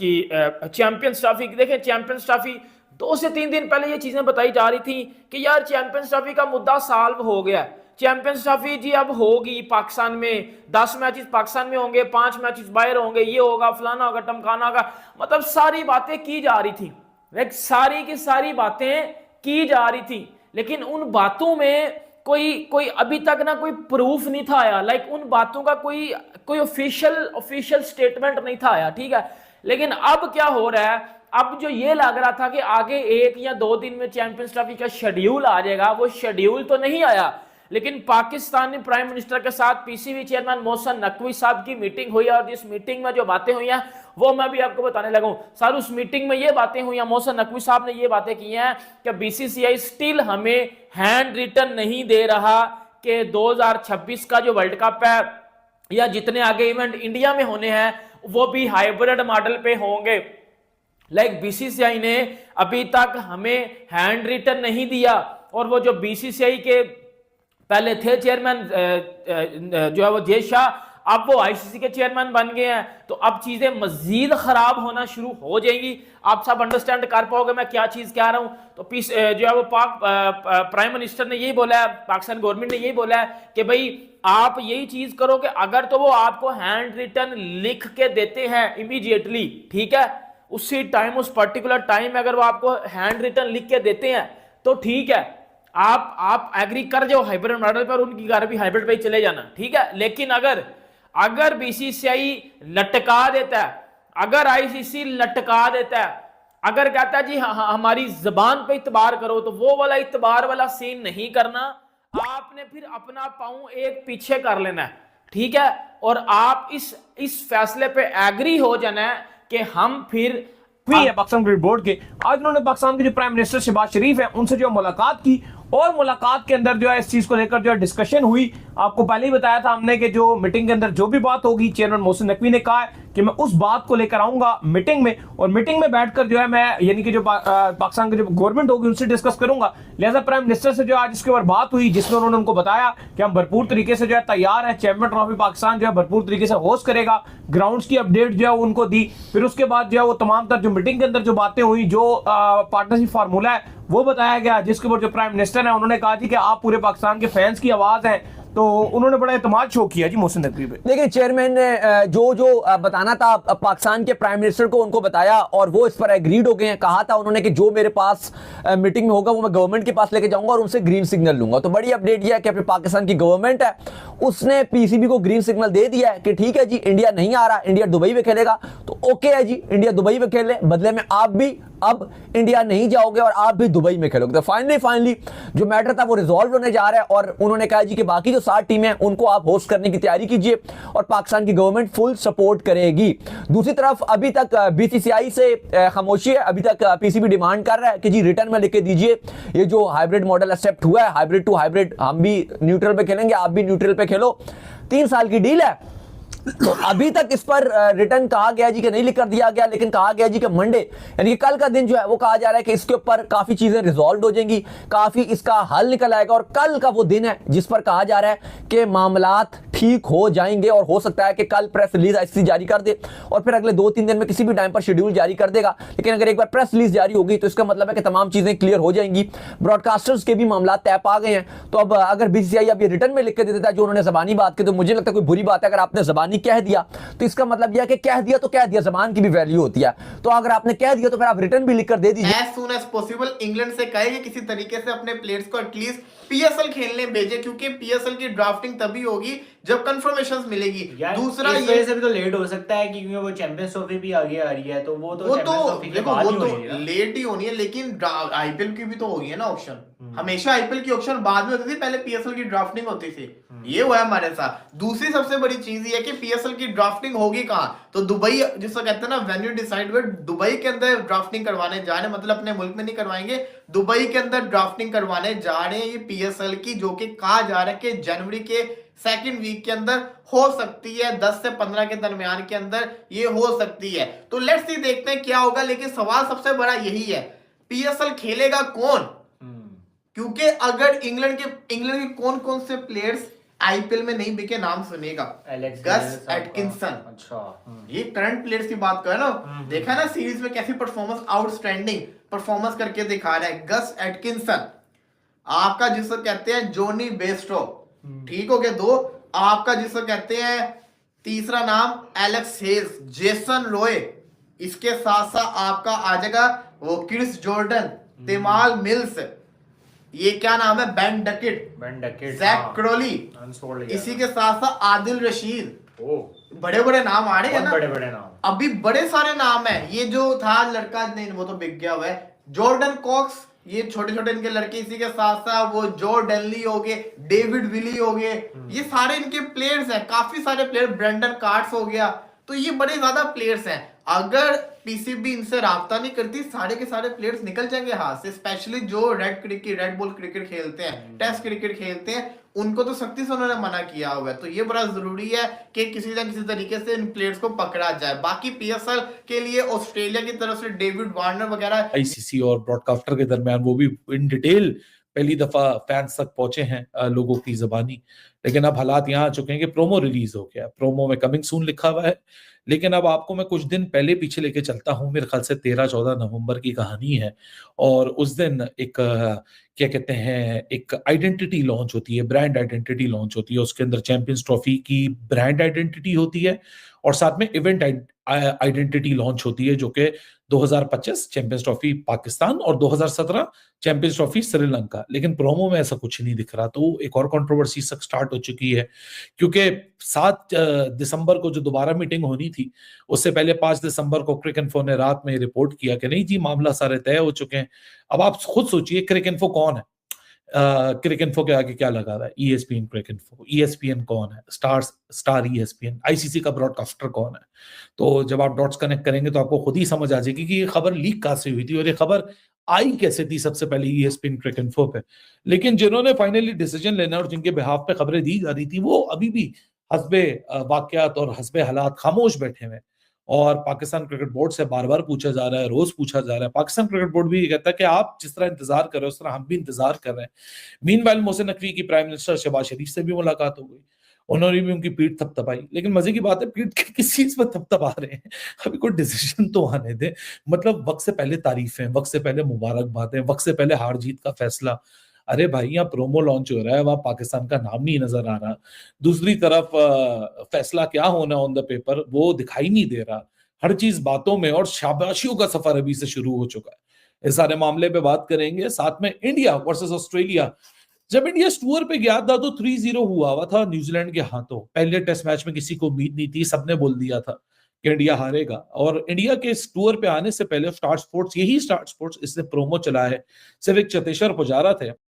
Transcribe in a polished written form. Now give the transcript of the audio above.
इसकी champions trophy देखें, champions trophy 2 से 3 दिन पहले ये चीजें बताई जा रही थी कि यार चैंपियंस ट्रॉफी का मुद्दा सॉल्व हो गया, चैंपियंस ट्रॉफी जी अब होगी पाकिस्तान में, 10 मैचेस पाकिस्तान में होंगे, 5 मैचेस बाहर होंगे, ये होगा, फलाना होगा, टमकाना होगा, मतलब सारी बातें की जा रही थी, सारी की सारी बातें की जा रही थी, लेकिन उन बातों में कोई अभी तक ना कोई प्रूफ नहीं था आया, उन बातों का कोई ऑफिशियल स्टेटमेंट नहीं था आया, ठीक है। लेकिन अब क्या हो रहा है, अब जो ये लग रहा था कि आगे 1 या 2 दिन में चैंपियंस ट्रॉफी का शेड्यूल आ जाएगा, वो शेड्यूल तो नहीं आया, लेकिन पाकिस्तानी प्राइम मिनिस्टर के साथ पीसीबी चेयरमैन मोहसिन नकवी साहब की मीटिंग हुई, और इस मीटिंग में जो बातें हुई हैं वो मैं भी आपको बताने लगा हूं। सर उस मीटिंग में ये बातें हुई हैं, मोहसिन नकवी साहब ने ये बातें की हैं कि बीसीसीआई स्टिल हमें हैंड रिटन नहीं दे रहा कि 2026 का जो वर्ल्ड कप है या जितने आगे इवेंट इंडिया में होने हैं वो भी हाइब्रिड मॉडल पे होंगे। बीसीसीआई ने अभी तक हमें हैंड रिटन नहीं दिया, और वो जो बीसीसीआई के पहले थे चेयरमैन जो है वो जय शाह, अब वो आईसीसी के चेयरमैन बन गए हैं, तो अब चीजें मजीद खराब होना शुरू हो जाएंगी। आप सब अंडरस्टैंड कर पाओगे मैं क्या चीज कह रहा हूं। तो जो है वो प्राइम मिनिस्टर ने यही बोला है, पाकिस्तान गवर्नमेंट ने यही बोला है कि भाई आप यही चीज करो कि अगर तो वो आपको हैंड रिटन लिख के देते हैं इमीडिएटली, ठीक है, उसी टाइम उस पर्टिकुलर टाइम में अगर वो आपको हैंड रिटन लिख के देते हैं तो ठीक है, आप एग्री कर जाओ हाइब्रिड मॉडल पर, उनकी कार भी हाइब्रिड पे चले जाना, ठीक है। लेकिन अगर बीसीसीआई लटका देता है, अगर आईसीसी लटका देता है, अगर कहता है जी हमारी जबान पे इतबार करो, तो वो वाला इतबार वाला सीन नहीं करना, आपने फिर अपना पांव एक पीछे कर लेना है, ठीक है, और आप इस फैसले पे एग्री हो जाना है कि हम फिर हुई है पाकिस्तान क्रिकेट बोर्ड के। आज उन्होंने पाकिस्तान के जो प्राइम मिनिस्टर शहबाज शरीफ है उनसे जो मुलाकात की, और मुलाकात के अंदर जो है इस चीज को लेकर जो है डिस्कशन हुई। आपको पहले ही बताया था हमने कि जो मीटिंग के अंदर जो भी बात होगी, चेयरमैन मोहसिन नकवी ने कहा है कि मैं उस बात को लेकर आऊंगा मीटिंग में, और मीटिंग में बैठकर जो है मैं यानी कि जो पाकिस्तान की जो गवर्नमेंट होगी उनसे डिस्कस करूंगा। लिहाजा प्राइम मिनिस्टर से जो आज इसके ऊपर बात हुई, जिसमें उन्होंने उनको बताया कि हम भरपूर तरीके से जो है तैयार है, चैंपियन ट्रॉफी पाकिस्तान जो है भरपूर तरीके से होस्ट करेगा, ग्राउंड्स की अपडेट जो है उनको दी। फिर उसके बाद जो है वो तमाम तर जो मीटिंग के अंदर जो बातें हुई, जो पार्टनरशिप फार्मूला है वो बताया गया, जिसके ऊपर जो प्राइम मिनिस्टर है उन्होंने कहा कि आप पूरे पाकिस्तान के फैंस की आवाज हैं, तो उन्होंने बड़ा एतमाद शो किया जी मोहसिन नकवी पे। देखिए चेयरमैन ने जो बताना था पाकिस्तान के प्राइम मिनिस्टर को उनको बताया, और वो इस पर एग्रीड हो गए हैं। कहा था उन्होंने कि जो मेरे पास मीटिंग में होगा वो मैं गवर्नमेंट के पास लेके जाऊंगा और उनसे ग्रीन सिग्नल लूंगा। तो बड़ी अपडेट यह है कि अपने पाकिस्तान की गवर्नमेंट है उसने पीसीबी को ग्रीन सिग्नल दे दिया है कि ठीक है जी इंडिया नहीं आ रहा, इंडिया दुबई में खेलेगा, तो ओके है जी, इंडिया दुबई में खेले, बदले में आप भी अब इंडिया नहीं जाओगे और आप भी दुबई में खेलोगे। तो फाइनली जो मैटर था वो रिजॉल्व होने जा रहा है, और उन्होंने कहा जी कि बाकी जो 7 टीमें हैं उनको आप होस्ट करने की तैयारी कीजिए, और पाकिस्तान की गवर्नमेंट फुल सपोर्ट करेगी। दूसरी तरफ अभी तक बीसीसीआई से खामोशी है, अभी तक पीसीबी डिमांड कर रहा है कि जी रिटर्न में लिख के दीजिए ये जो हाइब्रिड मॉडल एक्सेप्ट हुआ है, हाइब्रिड टू हाइब्रिड, हम भी न्यूट्रल पे खेलेंगे, आप भी न्यूट्रल पे खेलो, 3 साल की डील है। तो अभी तक इस पर रिटर्न कहा गया जी कि नहीं लिख कर दिया गया, लेकिन कहा गया जी कि मंडे यानी कि कल का दिन जो है वो कहा जा रहा है कि इसके ऊपर काफी चीजें रिजॉल्व हो जाएंगी, काफी इसका हल निकल आएगा, और कल का वो दिन है जिस पर कहा जा रहा है कि मामलात ठीक हो जाएंगे, और हो सकता है कि कल प्रेस रिलीज आईसीसी जारी कर दे, और फिर अगले 2-3 दिन में किसी भी टाइम पर शेड्यूल जारी कर देगा। लेकिन अगर एक बार प्रेस रिलीज जारी होगी तो इसका मतलब है कि तमाम चीजें क्लियर हो जाएंगी, ब्रॉडकास्टर्स के भी मामला तय पा गए हैं। तो अब अगर बीसीसीआई अब ये रिटर्न में लिख के दे देता है जो उन्होंने जबानी बात की, तो मुझे लगता है कोई बुरी बात है। अगर आपने जबानी कह दिया तो इसका मतलब यह है कि कह दिया तो कह दिया, जबान की भी वैल्यू होती है, तो अगर आपने कह दिया तो फिर आप रिटर्न भी लिख कर दे दीजिए। As soon as possible England से कहे कि किसी तरीके से अपने प्लेयर्स को एटलीस्ट पीएसएल खेलने भेजे, क्योंकि पीएसएल की ड्राफ्टिंग तभी होगी जब कंफर्मेशंस मिलेगी। दूसरा इस वजह से भी तो लेट हो सकता है क्योंकि वो चैंपियंस ट्रॉफी भी आगे आ रही है, तो वो तो लेट ही होनी है, लेकिन आईपीएल की भी तो होगी है ना ऑप्शन। हमेशा आईपीएल की ऑप्शन बाद में होती थी, पहले पीएसएल की ड्राफ्टिंग होती थी, ये हुआ है हमारे साथ। दूसरी सबसे बड़ी चीज ये है कि पीएसएल की ड्राफ्टिंग होगी कहां, तो दुबई, जिसको कहते हैं ना वेन्यू डिसाइड विद, दुबई के अंदर ड्राफ्टिंग करवाने जा रहे हैं, मतलब अपने मुल्क में नहीं करवाएंगे, दुबई के अंदर ड्राफ्टिंग करवाने जा रहे हैं ये पीएसएल की, जो कि कहा जा रहा है कि जनवरी के 2nd वीक के अंदर हो सकती है, 10 से 15 के दरमियान के अंदर ये हो सकती है। तो लेट्स सी देखते हैं क्या होगा, लेकिन सवाल सबसे बड़ा यही है पीएसएल खेलेगा कौन, क्योंकि अगर इंग्लैंड के कौन कौन से प्लेयर्स आईपीएल में नहीं बिके, नाम सुनेगा, एलेक्स गस हेल्स आपका- एटकिंसन। अच्छा ये करंट प्लेयर्स की बात कर रहे हो ना, देखा ना सीरीज में कैसी परफॉर्मेंस, आउटस्टैंडिंग परफॉर्मेंस करके दिखा रहा है गस एटकिंसन। आपका जिसको कहते हैं जोनी बेस्टो, ठीक हो गया दो। आपका जिसको कहते हैं तीसरा नाम एलेक्स हेल्स, जेसन रॉय, इसके साथ साथ आपका आ जाएगा वो क्रिस जॉर्डन, तिमाल मिल्स, ये क्या नाम है, बेन डकेट, जैक क्रोली, इसी के साथ साथ आदिल रशीद। बड़े बड़े नाम आ रहे हैं ना, बड़े बड़े नाम, अभी बड़े सारे नाम है। ये जो था लड़का, नहीं वो तो बिक गया हुआ है, जॉर्डन कॉक्स, ये छोटे छोटे इनके लड़के, इसी के साथ साथ वो जो डेनली हो गए, डेविड विली हो गए, ये सारे इनके प्लेयर्स हैं, काफी सारे प्लेयर, ब्रेंडन कार्ड्स हो गया, तो ये बड़े ज्यादा प्लेयर्स हैं। अगर पीसीबी इनसे राब्ता नहीं करती, सारे के सारे प्लेयर्स निकल जाएंगे हाथ से, स्पेशली जो रेड बॉल क्रिकेट खेलते हैं, टेस्ट क्रिकेट खेलते हैं, उनको तो सख्ती से उन्होंने मना किया हुआ है। तो ये बड़ा जरूरी है कि किसी न किसी तरीके से इन प्लेयर्स को पकड़ा जाए। बाकी पीएसएल के लिए ऑस्ट्रेलिया की तरफ से डेविड वार्नर वगैरह, आईसीसी और ब्रॉडकास्टर के दरमियान वो भी इन डिटेल पहली दफा फैंस तक पहुंचे हैं लोगों की जबानी। लेकिन अब हालात यहाँ आ चुके हैं कि प्रोमो रिलीज हो गया, प्रोमो में कमिंग सून लिखा हुआ है, लेकिन अब आपको मैं कुछ दिन पहले पीछे लेके चलता हूँ। मेरे ख्याल से 13-14 नवंबर की कहानी है, और उस दिन एक क्या कहते हैं, एक आइडेंटिटी लॉन्च होती है, ब्रांड आइडेंटिटी लॉन्च होती है। उसके अंदर चैंपियंस ट्रॉफी की ब्रांड आइडेंटिटी होती है और साथ में इवेंट आइडेंटिटी लॉन्च होती है, जो कि 2025 चैंपियंस ट्रॉफी पाकिस्तान और 2017 चैंपियंस ट्रॉफी श्रीलंका। लेकिन प्रोमो में ऐसा कुछ नहीं दिख रहा, तो एक और कंट्रोवर्सी स्टार्ट हो चुकी है, क्योंकि 7 दिसंबर को जो दोबारा मीटिंग होनी थी, उससे पहले 5 दिसंबर को क्रिकइन्फो ने रात में रिपोर्ट किया कि नहीं जी, मामला सारे तय हो चुके हैं। अब आप खुद सोचिए, क्रिकइन्फो कौन है? क्रिकइन्फो के आगे क्या लगा रहा है? ESPN Cricinfo. ESPN कौन है? Star ESPN। आईसीसी का ब्रॉडकास्टर कौन है? तो जब आप डॉट्स कनेक्ट करेंगे तो आपको खुद ही समझ आ जाएगी कि ये खबर लीक कहां से हुई थी और ये खबर आई कैसे थी सबसे पहले ESPN क्रिकइन्फो पे। लेकिन जिन्होंने फाइनली डिसीजन लेना और जिनके बिहाफ पे खबरें दी जा रही थी, वो अभी भी हस्बे वाकयात और हस्बे हालात खामोश बैठे हुए। और पाकिस्तान क्रिकेट बोर्ड से बार बार पूछा जा रहा है, रोज पूछा जा रहा है। पाकिस्तान क्रिकेट बोर्ड भी ये कहता है कि आप जिस तरह इंतजार कर रहे हो उस तरह हम भी इंतजार कर रहे हैं। मीनवाइल मोहसिन नकवी की प्राइम मिनिस्टर शहबाज शरीफ से भी मुलाकात हो गई, उन्होंने भी उनकी पीठ थपथपाई। लेकिन मजे की बात है, पीठ किस चीज पर थपथपा रहे हैं? अभी कोई डिसीजन तो आने दे। मतलब वक्त से पहले तारीफें, वक्त से पहले मुबारकबादें, वक्त से पहले हार जीत का फैसला। अरे भाई, यहाँ प्रोमो लॉन्च हो रहा है, वहां पाकिस्तान का नाम नहीं नजर आ रहा। दूसरी तरफ फैसला क्या होना ऑन द पेपर वो दिखाई नहीं दे रहा। हर चीज बातों में, और शाबाशियों का सफर अभी से शुरू हो चुका है। इस सारे मामले पे बात करेंगे, साथ में इंडिया वर्सेस ऑस्ट्रेलिया। जब इंडिया टूर पे गया था तो 3-0 हुआ था न्यूजीलैंड के हाथों। पहले टेस्ट मैच में किसी को उम्मीद नहीं थी, सबने बोल दिया था कि इंडिया हारेगा। और इंडिया के इस टूर पे आने से पहले स्टार स्पोर्ट्स, यही स्टार स्पोर्ट्स, इसने प्रोमो चला है। सिर्फ एक चतेश्वर पुजारा थे